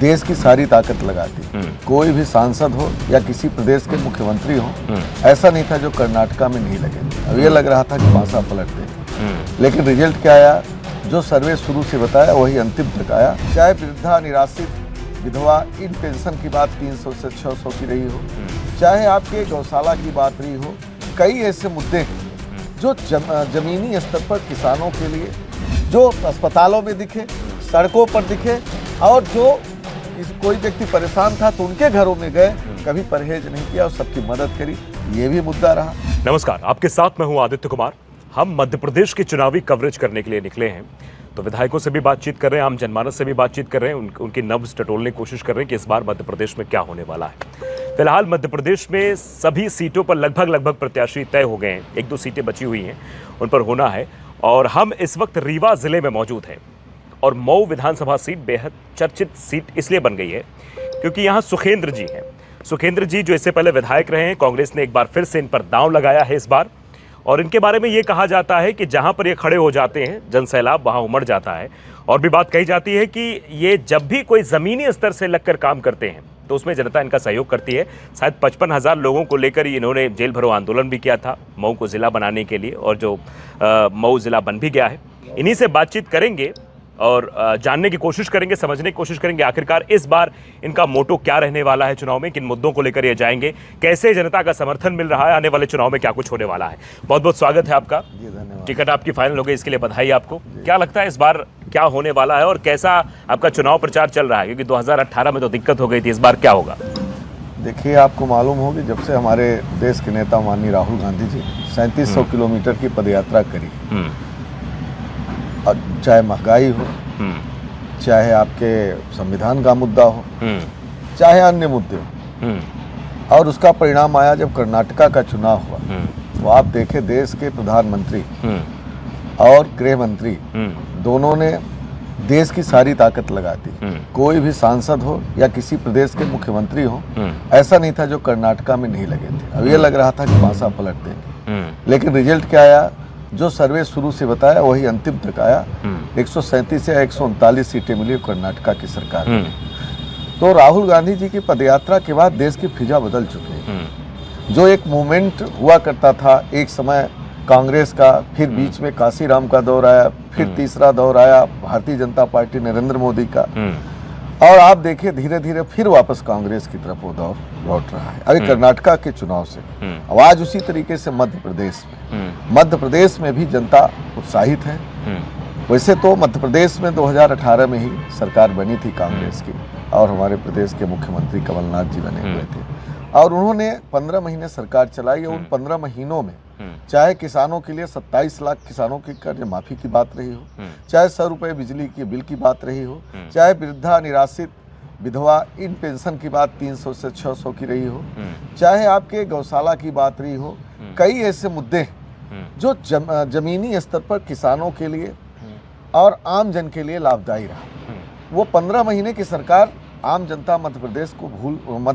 देश की सारी ताकत लगाती। कोई भी सांसद हो या किसी प्रदेश के मुख्यमंत्री हो, ऐसा नहीं था जो कर्नाटका में नहीं लगे। अब ये लग रहा था कि पासा पलट दे, लेकिन रिजल्ट क्या आया? जो सर्वे शुरू से बताया वही अंतिम तक आया। चाहे वृद्धा, निराश्रित, विधवा, इन पेंशन की बात 300 से 600 की रही हो, चाहे आपके गौशाला की बात रही हो, कई ऐसे मुद्दे हैं जो जमीनी स्तर पर किसानों के लिए, जो अस्पतालों में दिखे, सड़कों पर दिखे, और जो कोई व्यक्ति परेशान था तो उनके घरों में गए, कभी परहेज नहीं किया और सबकी मदद करी। ये भी मुद्दा रहा। नमस्कार, आपके साथ मैं हूं आदित्य कुमार। हम मध्य प्रदेश की चुनावी कवरेज करने के लिए निकले हैं, तो विधायकों से भी बातचीत कर रहे हैं, आम जनमानस से भी बातचीत कर रहे हैं, उनकी नब्ज टटोलने की कोशिश कर रहे हैं कि इस बार मध्य प्रदेश में क्या होने वाला है। फिलहाल मध्य प्रदेश में सभी सीटों पर लगभग प्रत्याशी तय हो गए हैं। 1-2 सीटें बची हुई हैं, उन पर होना है। और हम इस वक्त रीवा जिले में मौजूद हैं और मऊ विधानसभा सीट बेहद चर्चित सीट इसलिए बन गई है क्योंकि यहाँ सुखेंद्र जी हैं। सुखेंद्र जी जो इससे पहले विधायक रहे हैं, कांग्रेस ने एक बार फिर से इन पर दांव लगाया है इस बार। और इनके बारे में ये कहा जाता है कि जहां पर ये खड़े हो जाते हैं जनसैलाब वहां उमड़ जाता है। और भी बात कही जाती है कि ये जब भी कोई ज़मीनी स्तर से लगकर काम करते हैं तो उसमें जनता इनका सहयोग करती है। शायद 55,000 लोगों को लेकर इन्होंने जेल भरो आंदोलन भी किया था मऊ को ज़िला बनाने के लिए, और जो मऊ ज़िला बन भी गया है। इन्हीं से बातचीत करेंगे और जानने की कोशिश करेंगे, समझने की कोशिश करेंगे आखिरकार इस बार इनका मोटो क्या रहने वाला है चुनाव में, किन मुद्दों को लेकर ये जाएंगे, कैसे जनता का समर्थन मिल रहा है, आने वाले चुनाव में क्या कुछ होने वाला है। बहुत बहुत स्वागत है आपका। टिकट आपकी फाइनल हो गई, इसके लिए बधाई आपको। क्या लगता है इस बार क्या होने वाला है और कैसा आपका चुनाव प्रचार चल रहा है, क्योंकि 2018 में तो दिक्कत हो गई थी, इस बार क्या होगा? देखिए, आपको मालूम होगी जब से हमारे देश के नेता माननीय राहुल गांधी जी 3700 किलोमीटर की पदयात्रा करी, और चाहे महंगाई हो, चाहे आपके संविधान का मुद्दा हो, चाहे अन्य मुद्दे हो, और उसका परिणाम आया जब कर्नाटका का चुनाव हुआ। तो आप देखें, देश के प्रधानमंत्री और गृह मंत्री दोनों ने देश की सारी ताकत लगा दी। कोई भी सांसद हो या किसी प्रदेश के मुख्यमंत्री हो, ऐसा नहीं था जो कर्नाटका में नहीं लगे थे। अब ये लग रहा था कि पासा पलट देंगे, लेकिन रिजल्ट क्या आया? जो सर्वे शुरू से बताया वही अंतिम तक आया। 137 या 139 सीटें मिली कर्नाटका की सरकार में। तो राहुल गांधी जी की पदयात्रा के बाद देश की फिजा बदल चुकी है। जो एक मूवमेंट हुआ करता था एक समय कांग्रेस का, फिर बीच में काशीराम का दौर आया, फिर तीसरा दौर आया भारतीय जनता पार्टी नरेंद्र मोदी का, और आप देखिए धीरे धीरे फिर वापस कांग्रेस की तरफ वो दौर लौट रहा है। अभी कर्नाटका के चुनाव से आवाज उसी तरीके से मध्य प्रदेश में भी जनता उत्साहित है। वैसे तो मध्य प्रदेश में 2018 में ही सरकार बनी थी कांग्रेस की, और हमारे प्रदेश के मुख्यमंत्री कमलनाथ जी बने हुए थे, और उन्होंने 15 महीने सरकार चलाई। और उन 15 महीनों में चाहे किसानों के लिए 27 लाख किसानों की कर्ज माफी की बात रही हो, चाहे 100 रुपये बिजली के बिल की बात रही हो, चाहे वृद्धा, निराश्रित, विधवा, इन पेंशन की बात 300 से 600 की रही हो, चाहे आपके गौशाला की बात रही हो, कई ऐसे मुद्दे हैं जो जमीनी स्तर पर किसानों के लिए और आम जन के लिए लाभदायी रहा। वो 15 महीने की सरकार आम जनता मध्य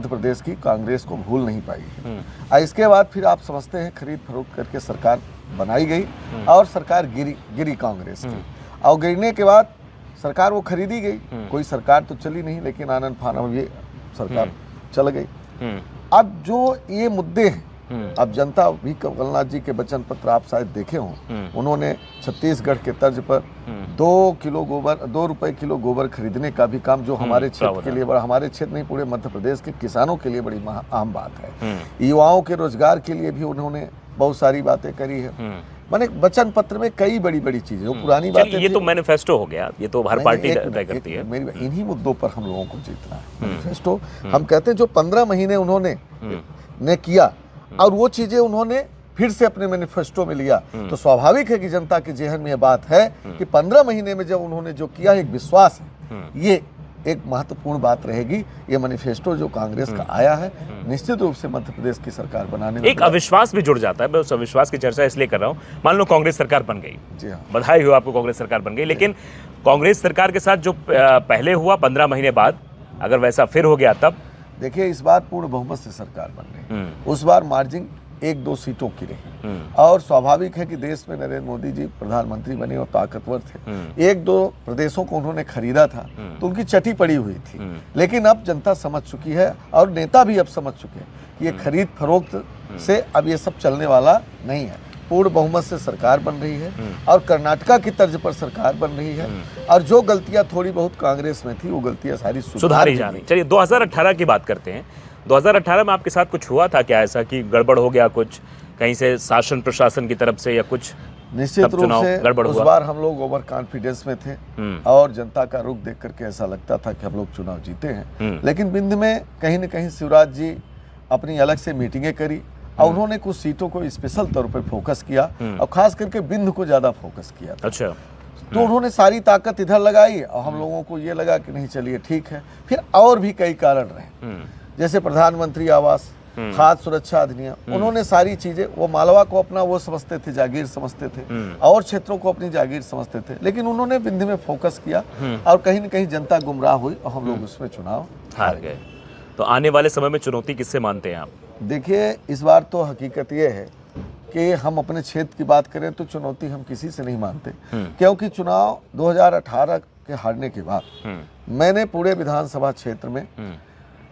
प्रदेश की कांग्रेस को भूल नहीं पाई। इसके बाद फिर आप समझते हैं खरीद फरोख्त करके सरकार बनाई गई, और सरकार गिरी कांग्रेस की, और गिरने के बाद सरकार वो खरीदी गई। कोई सरकार तो चली नहीं, लेकिन आनंद फानन ये सरकार चल गई। अब जो ये मुद्दे हैं, अब जनता भी कमलनाथ जी के वचन पत्र आप शायद देखे हों, उन्होंने छत्तीसगढ़ के तर्ज पर 2 रुपए किलो गोबर खरीदने का भी काम, जो हमारे क्षेत्र के लिए हमारे क्षेत्र नहीं पूरे मध्य प्रदेश के किसानों के लिए बड़ी आम बात है। युवाओं के रोजगार के लिए भी उन्होंने बहुत सारी बातें करी है। मैंने वचन पत्र में कई बड़ी चीजें, वो पुरानी बातें, ये तो मैनिफेस्टो हो गया, ये तो हर पार्टी तय करती है। इन्हीं मुद्दों पर हम लोगों को जीतना है। मैनिफेस्टो हम कहते हैं जो 15 महीने उन्होंने किया, और वो चीजें उन्होंने फिर से अपने मैनिफेस्टो में लिया, तो स्वाभाविक है कि जनता के जेहन में यह बात है कि 15 महीने में जब उन्होंने जो किया, एक विश्वास है, ये एक महत्वपूर्ण बात रहेगी। ये मैनिफेस्टो जो कांग्रेस का आया है, निश्चित रूप से मध्य प्रदेश की सरकार बनाने में एक अविश्वास भी जुड़ जाता है। मैं उस अविश्वास की चर्चा इसलिए कर रहा हूँ, मान लो कांग्रेस सरकार बन गई, जी हाँ, बधाई हो आपको, कांग्रेस सरकार बन गई, लेकिन कांग्रेस सरकार के साथ जो पहले हुआ 15 महीने बाद अगर वैसा फिर हो गया, तब देखिए इस बार पूर्ण बहुमत से सरकार बन रही है। उस बार मार्जिन एक दो सीटों की रही। और स्वाभाविक है कि देश में नरेंद्र मोदी जी प्रधानमंत्री बने और ताकतवर थे, एक दो प्रदेशों को उन्होंने खरीदा था तो उनकी चटी पड़ी हुई थी। लेकिन अब जनता समझ चुकी है और नेता भी अब समझ चुके हैं कि ये खरीद फरोख्त से अब ये सब चलने वाला नहीं है। पूर्ण बहुमत से सरकार बन रही है और कर्नाटका की तर्ज पर सरकार बन रही है, और जो गलतियां थोड़ी बहुत कांग्रेस में थी वो गलतियां सारी सुधारी जा रही। चलिए 2018 की बात करते हैं। 2018 में आपके साथ कुछ हुआ था क्या ऐसा कि गड़बड़ हो गया कुछ कहीं से शासन प्रशासन की तरफ से या कुछ? निश्चित रूप से उस बार हम लोग ओवर कॉन्फिडेंस में थे और जनता का रुख देख करके ऐसा लगता था कि हम लोग चुनाव जीते हैं। लेकिन बिंद में कहीं न कहीं शिवराज जी अपनी अलग से मीटिंगें करी और उन्होंने कुछ सीटों को स्पेशल तौर पर फोकस किया और खास करके बिंद को ज्यादा फोकस किया था। अच्छा। तो उन्होंने सारी ताकत इधर लगाई और हम लोगों को ये लगा कि नहीं चलिए ठीक है। फिर और भी कई कारण रहे, जैसे प्रधानमंत्री आवास, खाद्य सुरक्षा अधिनियम, उन्होंने सारी चीजें, वो मालवा को अपना वो समझते थे, जागीर समझते थे, और क्षेत्रों को अपनी जागीर समझते थे, लेकिन उन्होंने बिंद में फोकस किया और कहीं न कहीं जनता गुमराह हुई और हम लोग उसमें चुनाव हार गए। तो आने वाले समय में चुनौती किससे मानते हैं आप? देखिए, इस बार तो हकीकत ये है कि हम अपने क्षेत्र की बात करें तो चुनौती हम किसी से नहीं मानते, क्योंकि चुनाव 2018 के हारने के बाद मैंने पूरे विधानसभा क्षेत्र में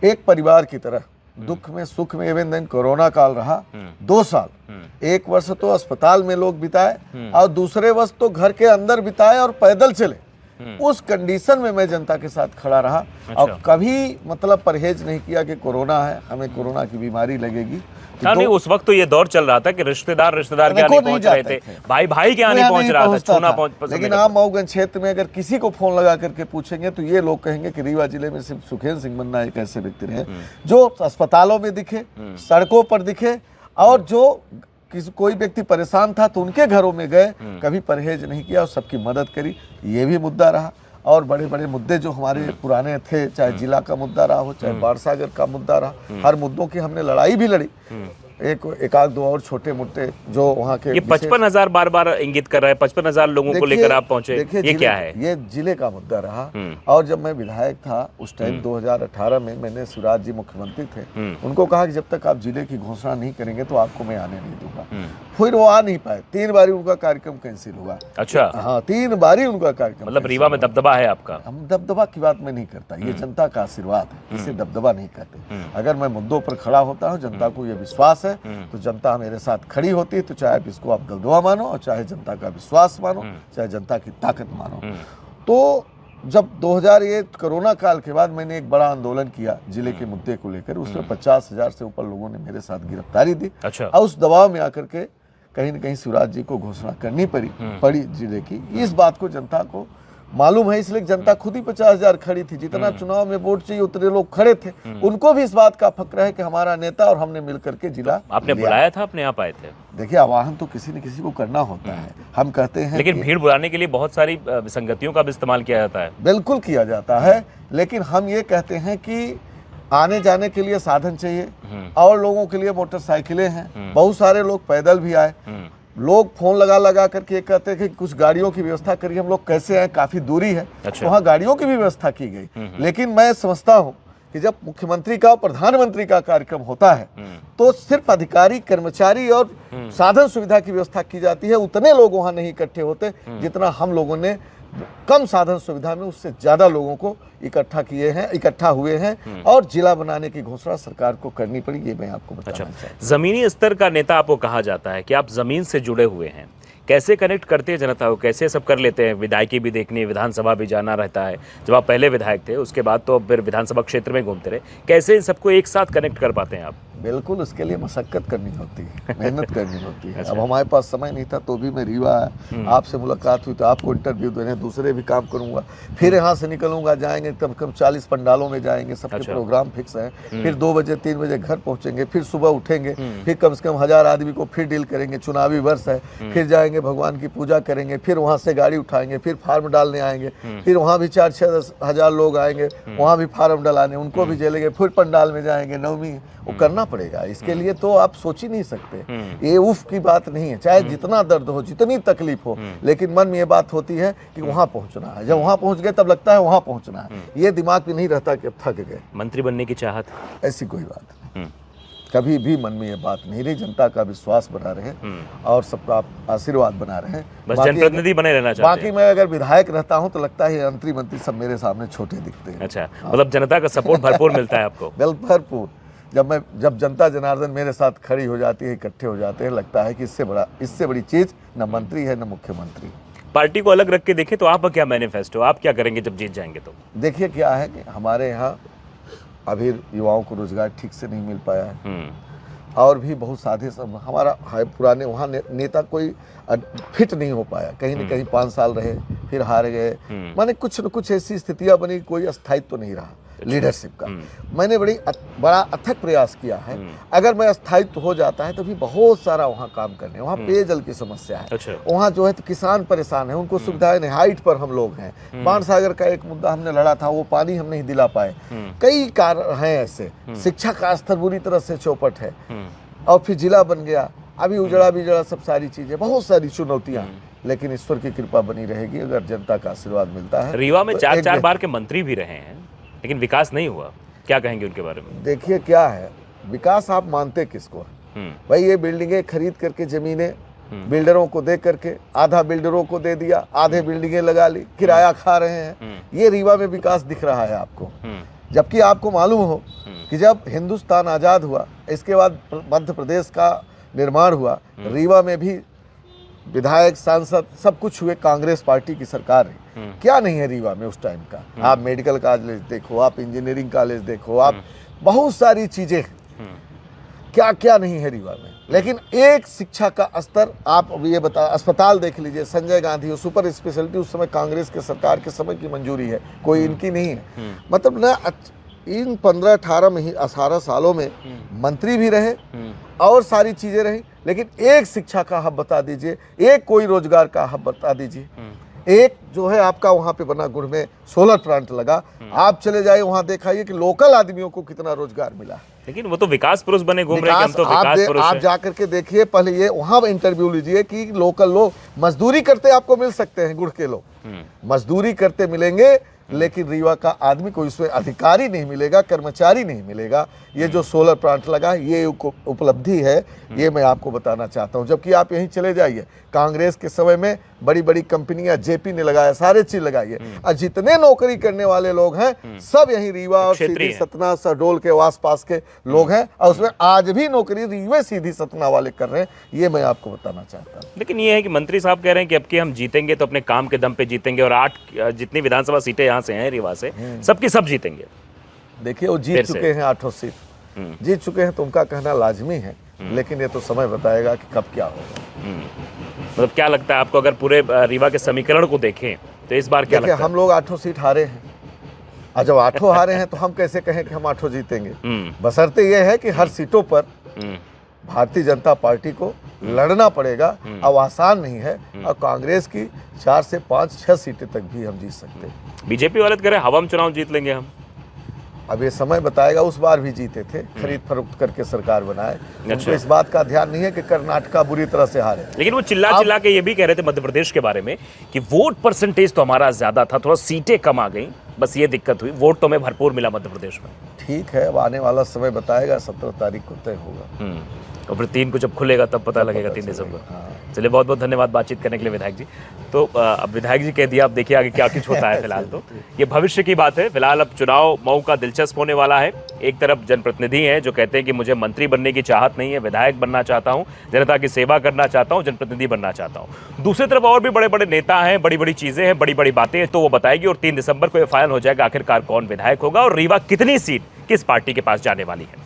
एक परिवार की तरह दुख में सुख में, एवं दिन कोरोना काल रहा 2 साल, 1 वर्ष तो अस्पताल में लोग बिताए और दूसरे वर्ष तो घर के अंदर बिताए और पैदल चले। उस कंडीशन में मैं जनता के साथ खड़ा रहा। अच्छा। और कभी मतलब परहेज नहीं किया कि कोरोना है, हमें कोरोना की बीमारी लगेगी। हाँ, नहीं, उस वक्त तो ये दौर चल रहा था कि रिश्तेदार के यहाँ नहीं पहुंच रहे थे, भाई भाई के यहाँ नहीं पहुंच रहा था, छूना पहुंच। लेकिन आप मऊगंज क्षेत्र में अगर किसी को फोन लगा करके पूछेंगे तो ये लोग कहेंगे कि रीवा जिले में सिर्फ सुखेंद्र सिंह मन्ना एक ऐसे व्यक्ति रहे जो अस्पतालों में दिखे, सड़कों पर दिखे, और जो कोई व्यक्ति परेशान था तो उनके घरों में गए, कभी परहेज नहीं किया और सबकी मदद करी। ये भी मुद्दा रहा। और बड़े बड़े मुद्दे जो हमारे पुराने थे, चाहे जिला का मुद्दा रहा हो, चाहे बाणसागर का मुद्दा रहा, हर मुद्दों की हमने लड़ाई भी लड़ी। एक आध दो और छोटे मोटे जो वहाँ के, ये 55,000 बार बार इंगित कर रहा है, 55,000 लोगों को लेकर आप पहुंचे, ये क्या है? ये जिले का मुद्दा रहा। और जब मैं विधायक था उस टाइम 2018 में, मैंने शिवराज जी मुख्यमंत्री थे, उनको कहा कि जब तक आप जिले की घोषणा नहीं करेंगे तो आपको मैं आने नहीं दूंगा। फिर वो आ नहीं पाए, 3 बारी उनका कार्यक्रम कैंसिल हुआ। अच्छा। हाँ, 3 बारी उनका कार्यक्रम। मतलब रीवा में दबदबा है आपका? हम दबदबा की बात मैं नहीं करता, ये जनता का आशीर्वाद है, इसे दबदबा नहीं कहते। अगर मैं मुद्दों पर खड़ा होता हूँ, जनता को ये विश्वास है तो जनता मेरे साथ खड़ी होती है। तो चाहे इसको आप दबदबा मानो और चाहे जनता का विश्वास मानो, चाहे जनता की ताकत मानो। तो जब 2001 कोरोना काल के बाद मैंने एक बड़ा आंदोलन किया जिले के मुद्दे को लेकर, उसमें 50,000 से ऊपर लोगों ने मेरे साथ गिरफ्तारी दी। अच्छा। और उस दबाव में आकर के कहीं न कहीं शिवराज जी को घोषणा करनी पड़ी जिले की। इस बात को जनता को मालूम है, इसलिए जनता खुद ही 50,000 खड़ी थी। जितना चुनाव में वोट चाहिए उतने लोग खड़े थे। उनको भी इस बात का फक्र है कि हमारा नेता और हमने मिलकर के जिला। आपने बुलाया था, अपने आप आए थे? देखिए, आह्वान तो किसी न किसी को करना होता है। हम कहते हैं, लेकिन भीड़ बुलाने के लिए बहुत सारी विसंगतियों का भी इस्तेमाल किया जाता है। बिल्कुल किया जाता है, लेकिन हम ये कहते हैं कि आने जाने के लिए साधन चाहिए और लोगों के लिए मोटरसाइकिलें हैं। बहुत सारे लोग पैदल भी आए। लोग फोन लगा करके कहते हैं कि कुछ गाड़ियों की व्यवस्था करिए। हम लोग कैसे आए, काफी दूरी है। अच्छा। वहाँ गाड़ियों की भी व्यवस्था की गई। लेकिन मैं समझता हूँ कि जब मुख्यमंत्री का और प्रधानमंत्री का कार्यक्रम होता है तो सिर्फ अधिकारी, कर्मचारी और साधन सुविधा की व्यवस्था की जाती है। उतने लोग वहाँ नहीं इकट्ठे होते जितना हम लोगों ने कम साधन सुविधा में उससे ज्यादा लोगों को इकट्ठा हुए हैं और जिला बनाने की घोषणा सरकार को करनी पड़ी। ये मैं आपको बताना चाहता हूं। जमीनी स्तर का नेता आपको कहा जाता है कि आप जमीन से जुड़े हुए हैं, कैसे कनेक्ट करते हैं जनता को, कैसे सब कर लेते हैं? विधायकी भी देखनी है, विधानसभा भी जाना रहता है। जब आप पहले विधायक थे उसके बाद तो फिर विधानसभा क्षेत्र में घूमते रहे, कैसे इन सबको एक साथ कनेक्ट कर पाते हैं आप? बिल्कुल, उसके लिए मशक्कत करनी होती है, मेहनत करनी होती है। अब हमारे पास समय नहीं था तो भी मैं रीवा आया, आपसे मुलाकात हुई तो आपको इंटरव्यू देने, दूसरे भी काम करूंगा। फिर यहाँ से निकलूंगा, जाएंगे कम से कम 40 पंडालों में जाएंगे, सबके प्रोग्राम फिक्स है। फिर 2 बजे 3 बजे घर पहुंचेंगे, फिर सुबह उठेंगे, फिर कम से कम 1000 आदमी को फिर डील करेंगे। चुनावी वर्ष है, फिर जाएंगे भगवान की पूजा करेंगे, फिर वहाँ से गाड़ी उठाएंगे, फिर फार्म डालने आएंगे, फिर वहाँ भी 4-6 हजार लोग आएंगे, वहाँ भी फार्म डलाने, उनको भी झेलेंगे, फिर पंडाल में जाएंगे, नवमी वो करना पड़ेगा। इसके लिए तो आप सोच ही नहीं सकते, ये उफ की बात नहीं है। चाहे जितना दर्द हो, जितनी तकलीफ हो, लेकिन मन में ये बात होती है कि वहाँ पहुँचना है। जब वहाँ पहुँच गए तब लगता है वहाँ पहुँचना है। ये दिमाग में नहीं रहता कि अब थक गए। मंत्री बनने की चाहत? ऐसी कोई बात नहीं। कभी भी मन में ये बात नहीं रही। जनता का विश्वास बना रहे और सबका आशीर्वाद बना रहे। बस जनप्रतिनिधि बने रहना चाहते हैं। बाकी मैं अगर विधायक रहता हूं तो लगता है मंत्री मंत्री सब मेरे सामने छोटे दिखते हैं। अच्छा, मतलब जनता का सपोर्ट भरपूर मिलता है आपको? भरपूर। जब जनता जनार्दन मेरे साथ खड़ी हो जाती है, इकट्ठे हो जाते हैं, लगता है कि इससे बड़ी चीज न मंत्री है न मुख्यमंत्री। पार्टी को अलग रख के देखें तो आपका क्या मैनिफेस्टो, आप क्या करेंगे जब जीत जाएंगे? तो देखिए क्या है कि हमारे यहाँ अभी युवाओं को रोजगार ठीक से नहीं मिल पाया है और भी बहुत साधे सब हमारा है पुराने वहाँ नेता कोई फिट नहीं हो पाया। कहीं न कहीं 5 साल रहे फिर हार गए। माने कुछ न कुछ ऐसी स्थितियां बनी, कोई स्थायित्व नहीं रहा लीडरशिप का। मैंने बड़ा अथक प्रयास किया है। अगर मैं स्थायित्व हो जाता है तो भी बहुत सारा वहाँ काम करने, वहाँ पेयजल की समस्या है। अच्छा। वहाँ जो है तो किसान परेशान है, उनको सुविधाएं नहीं। हाइट पर हम लोग हैं। बाणसागर का एक मुद्दा हमने लड़ा था, वो पानी हम नहीं दिला पाए। कई कारण हैं ऐसे। शिक्षा का स्तर बुरी तरह से चौपट है और फिर जिला बन गया, अभी उजड़ा बिजड़ा सब सारी चीजें, बहुत सारी चुनौतियां। लेकिन ईश्वर की कृपा बनी रहेगी अगर जनता का आशीर्वाद मिलता है। रीवा में 4 बार के मंत्री भी रहे हैं लेकिन विकास नहीं हुआ, क्या कहेंगे उनके बारे में? देखिए क्या है, विकास आप मानते किसको है? भाई ये बिल्डिंगें खरीद करके जमीनें बिल्डरों को दे करके, आधा बिल्डरों को दे दिया, आधे बिल्डिंगें लगा ली, किराया खा रहे हैं। ये रीवा में विकास दिख रहा है आपको? जबकि आपको मालूम हो कि जब हिंदुस्तान आज़ाद हुआ, इसके बाद मध्य प्रदेश का निर्माण हुआ, रीवा में भी विधायक सांसद सब कुछ हुए, कांग्रेस पार्टी की सरकार है। क्या नहीं है रीवा में उस टाइम का? आप मेडिकल कॉलेज देखो, आप इंजीनियरिंग कॉलेज देखो, आप बहुत सारी चीजें, क्या क्या नहीं है रीवा में। लेकिन एक शिक्षा का स्तर आप ये बता, अस्पताल देख लीजिए, संजय गांधी हो, सुपर स्पेशलिटी उस समय कांग्रेस के सरकार के समय की मंजूरी है, कोई इनकी नहीं है। मतलब ना इन 18 सालों में मंत्री भी रहे और सारी चीजें रही, लेकिन एक शिक्षा का हब बता दीजिए, एक कोई रोजगार का हब बता दीजिए। एक जो है आपका वहाँ पे बना गुड़ में सोलर प्लांट लगा, आप चले जाइए वहाँ दिखाइए कि लोकल आदमियों को कितना रोजगार मिला। लेकिन वो तो विकास पुरुष बने घूम रहे हैं, हम तो विकास पुरुष आप जा करके देखिए, पहले ये वहाँ इंटरव्यू लीजिए कि लोकल लोग मजदूरी करते आपको मिल सकते हैं, गुड़ के लोग मजदूरी करते मिलेंगे, लेकिन रीवा का आदमी को इसमें अधिकारी नहीं मिलेगा, कर्मचारी नहीं मिलेगा। ये जो सोलर प्लांट लगा ये उपलब्धि है, ये मैं आपको बताना चाहता हूँ। जबकि आप यहीं चले जाइए, कांग्रेस के समय में बड़ी बड़ी कंपनियां जेपी ने लगाया, सारे चीज लगाई है, और जितने नौकरी करने वाले लोग हैं सब यहीं रीवा और सीधी सतना शहडोल के आस पास के लोग हैं, और उसमें आज भी नौकरी रीवा सीधी सतना वाले कर रहे हैं। ये मैं आपको बताना चाहता हूँ। लेकिन ये है कि मंत्री साहब कह रहे हैं कि अब की हम जीतेंगे तो अपने काम के दम पे जीतेंगे, और 8 जितनी विधानसभा सीटें यहाँ से हैं रीवा से, सबकी सब जीतेंगे। देखिए वो जीत चुके हैं 8 सीट, जीत चुके हैं तो उनका कहना लाजमी है, लेकिन ये तो समय बताएगा कि कब क्या होगा। मतलब क्या लगता है आपको, अगर पूरे रीवा के समीकरण को देखें तो इस बार क्या लगता है? हम लोग 8 सीट हारे हैं, और जब 8 हारे हैं तो हम कैसे कहें कि हम 8 जीतेंगे? बशर्ते ये है कि हर सीटों पर भारतीय जनता पार्टी को लड़ना पड़ेगा, अब आसान नहीं है, और कांग्रेस की 4 से 5-6 सीटें तक भी हम जीत सकते हैं। बीजेपी वाले कह रहे हैं हवा में चुनाव जीत लेंगे हम। अब ये समय बताएगा, उस बार भी जीते थे, खरीद फरोख्त करके सरकार बनाए। उनको इस बात का ध्यान नहीं है कि कर्नाटका बुरी तरह से हारे। लेकिन वो चिल्ला के ये भी कह रहे थे मध्य प्रदेश के बारे में कि वोट परसेंटेज तो हमारा ज्यादा था, थोड़ा सीटें कम आ गई, बस ये दिक्कत हुई, वोट तो हमें भरपूर मिला मध्य प्रदेश में। ठीक है, अब आने वाला समय बताएगा, 17 तारीख को तय होगा, और फिर 3 को जब खुलेगा तब पता लगेगा, 3 दिसंबर। चलिए, बहुत बहुत धन्यवाद बातचीत करने के लिए विधायक जी। तो अब विधायक जी कह दिया, अब देखिए आगे क्या कुछ होता है। फिलहाल तो ये भविष्य की बात है। फिलहाल अब चुनाव मऊ का दिलचस्प होने वाला है। एक तरफ जनप्रतिनिधि हैं जो कहते हैं कि मुझे मंत्री बनने की चाहत नहीं है, विधायक बनना चाहता हूँ, जनता की सेवा करना चाहता हूँ, जनप्रतिनिधि बनना चाहता हूँ। दूसरी तरफ और भी बड़े बड़े नेता हैं, बड़ी बड़ी चीजें हैं, बड़ी बड़ी बातें हैं, तो वो बताएगी, और 3 दिसंबर को ये फाइनल हो जाएगा आखिरकार कौन विधायक होगा और रीवा कितनी सीट किस पार्टी के पास जाने वाली है।